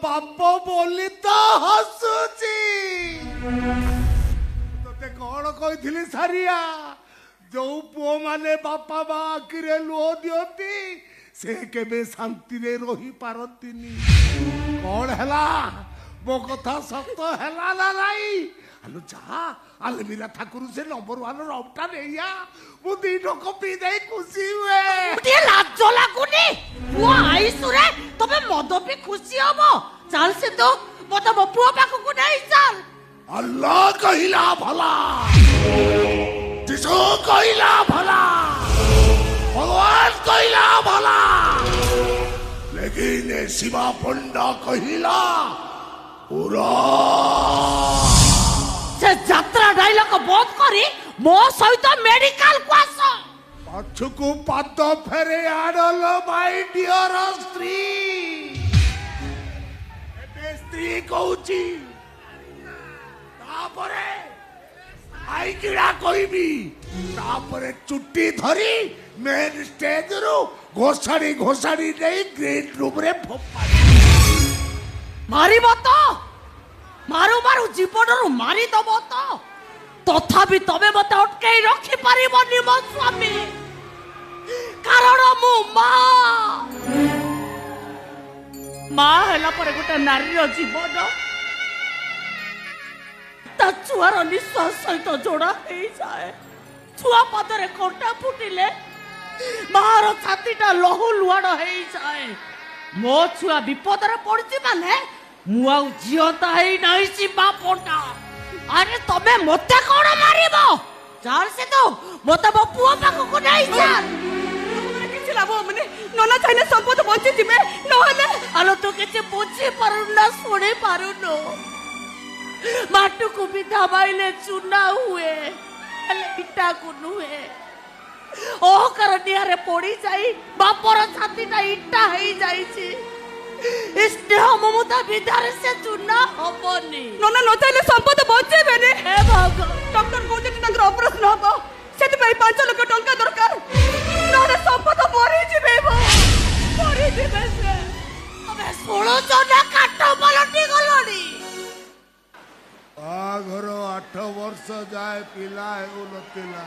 बाप बोली तो हसुची ते कौन कही सारिया जो पुओ माने बापा बा आखिरे लुह दियंती से केबे शांति रे रही पारंतिनी कौन हैला मो कथा सत्य हैला ना नाई आलो जा आलमीरा ठाकुर से नंबर 1 रबटा नेया मु दिन कपी दे खुशी हुए उठी लाज लागुनी पुआ आइसु रे तबे मद भी खुशी हबो चल से तो मत मो पुआ पाखु को नहीं चल अल्लाह कहिला भला जिसो कहिला भला भगवान कहिला भला लेकिन शिवा पंडा कहिला पूरा से यात्रा डायलॉग बंद करी मो सहित मेडिकल को आस पछुकु पाद फेरे आडल माय डियर स्त्री एबे स्त्री कहूची तापरे आई किड़ा कहबी तापरे चुट्टी धरी मेन स्टेज रु घोषाड़ी घोषाड़ी नहीं ग्रीन रूम रे फोपाड़ी मारिबो तो मारू मारू जीवनरू मारी दब तो तथापि तबे मते अटके रखी पारिबनी मो स्वामी कारण मु माँ हैला परे गोटे नारी जीवन ता छुआर निश्वास सहित जोड़ा हो जाए छुआ पदरे कंटा फुटिले मार छातीटा लहु लुहाड़ हो जाए मो छुआ विपदरे पड़ची माने मु आउ जियंता हेई नाही सी बापटा अरे तबे मते कोन मारिबो चाल से तो मते बो पुओ पाखु को नाही चाल किछि लाभ मने नना चाइना संपद बंची दिबे नहले आलो तो किछि बुझी पारु ना सुने पारु नो माटू को भी दबाइले चुना हुए हेले इटा को नुहे ओ कर नियारे पड़ी जाई बापर छातीटा इटा हेई जाई छी स्नेह ममता विदार से चुना हबनी नना न चाइले संपद बचेबे ने हे भगवान डॉक्टर कहते तंगर ऑपरेशन हबो सेति पई 5 लाख टंका दरकार नरे संपद मरि जिबे मरि जिबे से अबे 16 जना काट पलटी गलनी आ घर 8 वर्ष जाए पिला हेउ नतिला